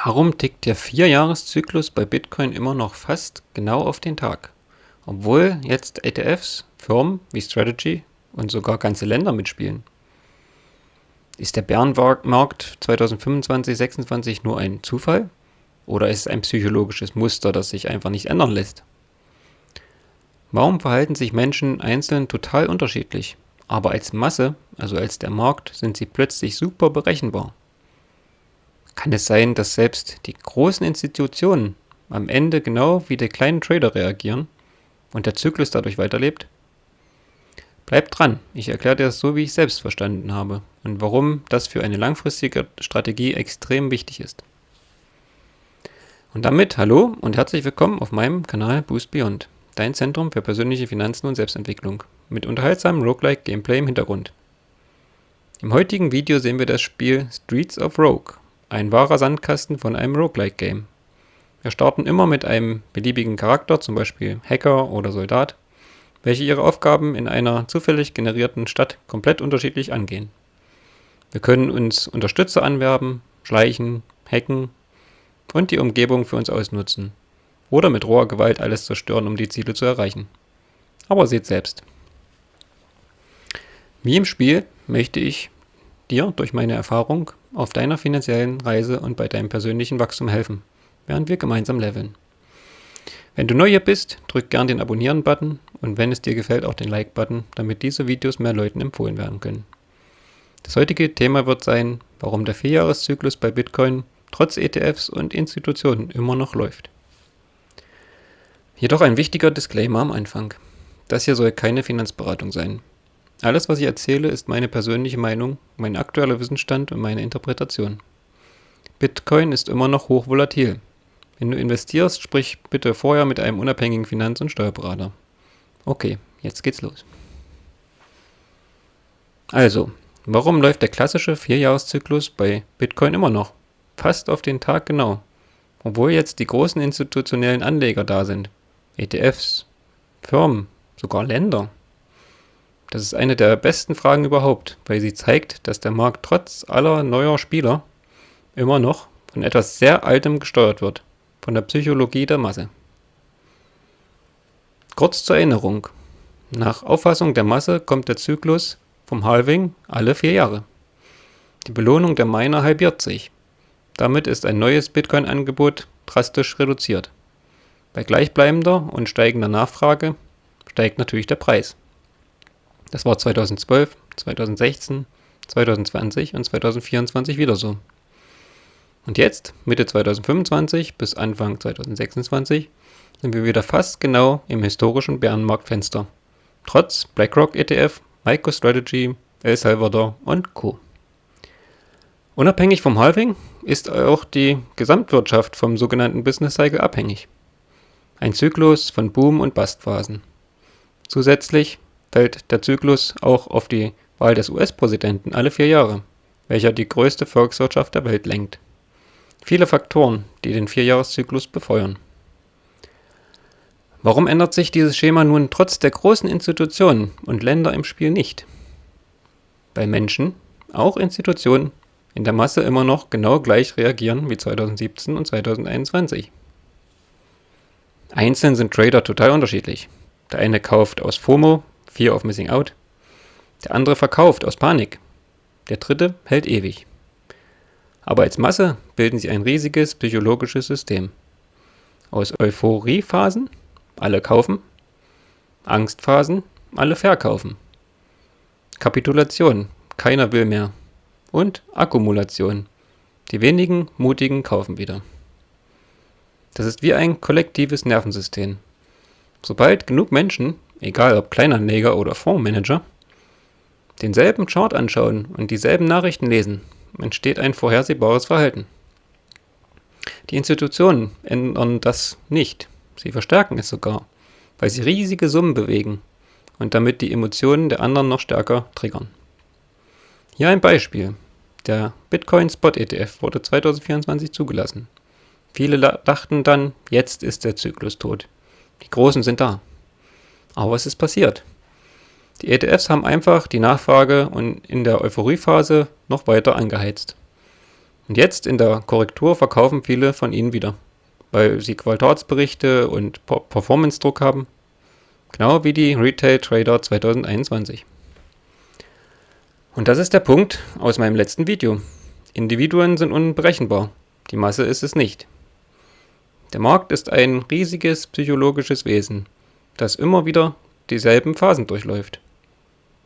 Warum tickt der Vierjahreszyklus bei Bitcoin immer noch fast genau auf den Tag? Obwohl jetzt ETFs, Firmen wie Strategy und sogar ganze Länder mitspielen. Ist der Bärenmarkt 2025-26 nur ein Zufall? Oder ist es ein psychologisches Muster, das sich einfach nicht ändern lässt? Warum verhalten sich Menschen einzeln total unterschiedlich? Aber als Masse, also als der Markt, sind sie plötzlich super berechenbar. Kann es sein, dass selbst die großen Institutionen am Ende genau wie die kleinen Trader reagieren und der Zyklus dadurch weiterlebt? Bleibt dran, ich erkläre dir das so, wie ich es selbst verstanden habe und warum das für eine langfristige Strategie extrem wichtig ist. Und damit hallo und herzlich willkommen auf meinem Kanal Boost Beyond, dein Zentrum für persönliche Finanzen und Selbstentwicklung, mit unterhaltsamem Roguelike Gameplay im Hintergrund. Im heutigen Video sehen wir das Spiel Streets of Rogue, ein wahrer Sandkasten von einem Roguelike-Game. Wir starten immer mit einem beliebigen Charakter, zum Beispiel Hacker oder Soldat, welche ihre Aufgaben in einer zufällig generierten Stadt komplett unterschiedlich angehen. Wir können uns Unterstützer anwerben, schleichen, hacken und die Umgebung für uns ausnutzen oder mit roher Gewalt alles zerstören, um die Ziele zu erreichen. Aber seht selbst. Wie im Spiel möchte ich dir durch meine Erfahrung auf deiner finanziellen Reise und bei deinem persönlichen Wachstum helfen, während wir gemeinsam leveln. Wenn du neu hier bist, drück gern den Abonnieren-Button und wenn es dir gefällt, auch den Like-Button, damit diese Videos mehr Leuten empfohlen werden können. Das heutige Thema wird sein, warum der Vierjahreszyklus bei Bitcoin trotz ETFs und Institutionen immer noch läuft. Jedoch ein wichtiger Disclaimer am Anfang. Das hier soll keine Finanzberatung sein. Alles, was ich erzähle, ist meine persönliche Meinung, mein aktueller Wissensstand und meine Interpretation. Bitcoin ist immer noch hochvolatil. Wenn du investierst, sprich bitte vorher mit einem unabhängigen Finanz- und Steuerberater. Okay, jetzt geht's los. Also, warum läuft der klassische Vierjahreszyklus bei Bitcoin immer noch? Fast auf den Tag genau. Obwohl jetzt die großen institutionellen Anleger da sind. ETFs, Firmen, sogar Länder. Das ist eine der besten Fragen überhaupt, weil sie zeigt, dass der Markt trotz aller neuer Spieler immer noch von etwas sehr Altem gesteuert wird, von der Psychologie der Masse. Kurz zur Erinnerung. Nach Auffassung der Masse kommt der Zyklus vom Halving alle 4 Jahre. Die Belohnung der Miner halbiert sich. Damit ist ein neues Bitcoin-Angebot drastisch reduziert. Bei gleichbleibender und steigender Nachfrage steigt natürlich der Preis. Das war 2012, 2016, 2020 und 2024 wieder so. Und jetzt, Mitte 2025 bis Anfang 2026, sind wir wieder fast genau im historischen Bärenmarktfenster. Trotz BlackRock ETF, MicroStrategy, El Salvador und Co. Unabhängig vom Halving ist auch die Gesamtwirtschaft vom sogenannten Business Cycle abhängig. Ein Zyklus von Boom- und Bustphasen. Zusätzlich fällt der Zyklus auch auf die Wahl des US-Präsidenten alle 4 Jahre, welcher die größte Volkswirtschaft der Welt lenkt. Viele Faktoren, die den Vierjahreszyklus befeuern. Warum ändert sich dieses Schema nun trotz der großen Institutionen und Länder im Spiel nicht? Weil Menschen, auch Institutionen, in der Masse immer noch genau gleich reagieren wie 2017 und 2021. Einzeln sind Trader total unterschiedlich. Der eine kauft aus FOMO, Fear of Missing Out. Der andere verkauft aus Panik. Der dritte hält ewig. Aber als Masse bilden sie ein riesiges psychologisches System. Aus Euphoriephasen, alle kaufen. Angstphasen, alle verkaufen. Kapitulation, keiner will mehr. Und Akkumulation, die wenigen Mutigen kaufen wieder. Das ist wie ein kollektives Nervensystem. Sobald genug Menschen, egal ob Kleinanleger oder Fondsmanager, denselben Chart anschauen und dieselben Nachrichten lesen, entsteht ein vorhersehbares Verhalten. Die Institutionen ändern das nicht, sie verstärken es sogar, weil sie riesige Summen bewegen und damit die Emotionen der anderen noch stärker triggern. Hier ein Beispiel. Der Bitcoin Spot ETF wurde 2024 zugelassen. Viele dachten dann, jetzt ist der Zyklus tot. Die Großen sind da. Aber was ist passiert? Die ETFs haben einfach die Nachfrage und in der Euphoriephase noch weiter angeheizt. Und jetzt in der Korrektur verkaufen viele von ihnen wieder, weil sie Quartalsberichte und Performance-Druck haben, genau wie die Retail-Trader 2021. Und das ist der Punkt aus meinem letzten Video. Individuen sind unberechenbar, die Masse ist es nicht. Der Markt ist ein riesiges psychologisches Wesen, das immer wieder dieselben Phasen durchläuft.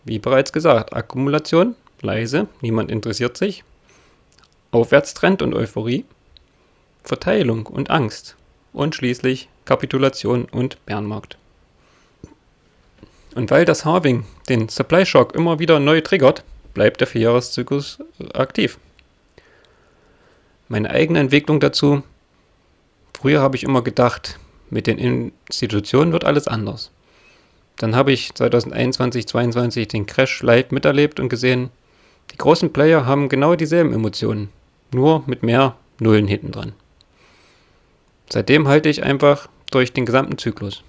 Wie bereits gesagt, Akkumulation, leise, niemand interessiert sich, Aufwärtstrend und Euphorie, Verteilung und Angst und schließlich Kapitulation und Bärenmarkt. Und weil das Halving den Supply Shock immer wieder neu triggert, bleibt der 4-Jahres-Zyklus aktiv. Meine eigene Entwicklung dazu: Früher habe ich immer gedacht, mit den Institutionen wird alles anders. Dann habe ich 2021, 2022 den Crash live miterlebt und gesehen, die großen Player haben genau dieselben Emotionen, nur mit mehr Nullen hinten dran. Seitdem halte ich einfach durch den gesamten Zyklus.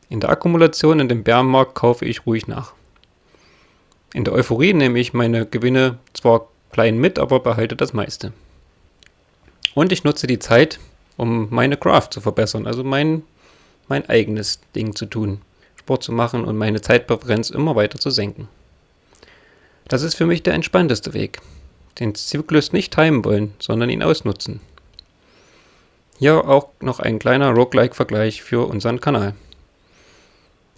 In der Akkumulation in dem Bärenmarkt kaufe ich ruhig nach. In der Euphorie nehme ich meine Gewinne zwar klein mit, aber behalte das meiste. Und ich nutze die Zeit, um meine Craft zu verbessern, also mein eigenes Ding zu tun, Sport zu machen und meine Zeitpräferenz immer weiter zu senken. Das ist für mich der entspannteste Weg. Den Zyklus nicht timen wollen, sondern ihn ausnutzen. Hier auch noch ein kleiner Roguelike-Vergleich für unseren Kanal.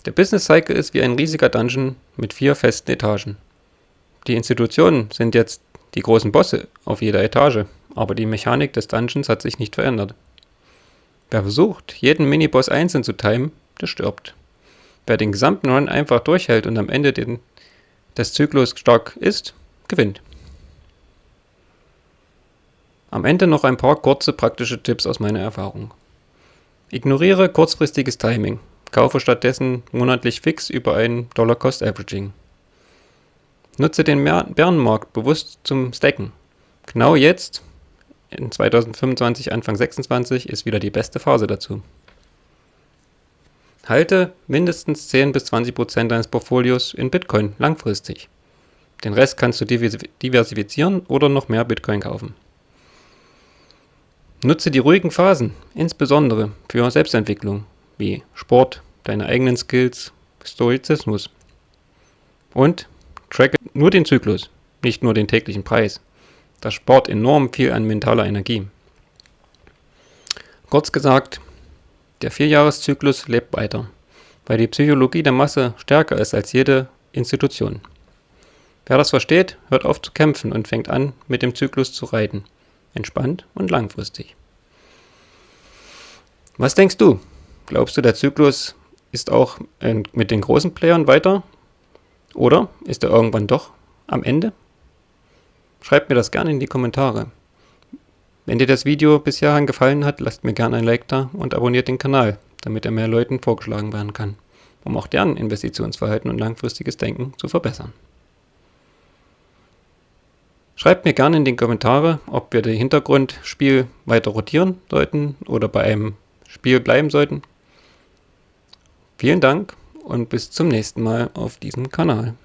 Der Business Cycle ist wie ein riesiger Dungeon mit 4 festen Etagen. Die Institutionen sind jetzt die großen Bosse auf jeder Etage, aber die Mechanik des Dungeons hat sich nicht verändert. Wer versucht, jeden Miniboss einzeln zu timen, der stirbt. Wer den gesamten Run einfach durchhält und am Ende des Zyklus stark ist, gewinnt. Am Ende noch ein paar kurze praktische Tipps aus meiner Erfahrung. Ignoriere kurzfristiges Timing. Kaufe stattdessen monatlich fix über ein Dollar-Cost-Averaging. Nutze den Bärenmarkt bewusst zum Stacken. Genau jetzt, in 2025, Anfang 2026, ist wieder die beste Phase dazu. Halte mindestens 10-20% deines Portfolios in Bitcoin langfristig. Den Rest kannst du diversifizieren oder noch mehr Bitcoin kaufen. Nutze die ruhigen Phasen, insbesondere für Selbstentwicklung, wie Sport, deine eigenen Skills, Stoizismus. Und tracke nur den Zyklus, nicht nur den täglichen Preis. Das spart enorm viel an mentaler Energie. Kurz gesagt, der 4-Jahres-Zyklus lebt weiter, weil die Psychologie der Masse stärker ist als jede Institution. Wer das versteht, hört auf zu kämpfen und fängt an, mit dem Zyklus zu reiten. Entspannt und langfristig. Was denkst du? Glaubst du, der Zyklus ist auch mit den großen Playern weiter? Oder ist er irgendwann doch am Ende? Schreibt mir das gerne in die Kommentare. Wenn dir das Video bisher gefallen hat, lasst mir gerne ein Like da und abonniert den Kanal, damit er mehr Leuten vorgeschlagen werden kann, um auch deren Investitionsverhalten und langfristiges Denken zu verbessern. Schreibt mir gerne in die Kommentare, ob wir das Hintergrundspiel weiter rotieren sollten oder bei einem Spiel bleiben sollten. Vielen Dank und bis zum nächsten Mal auf diesem Kanal.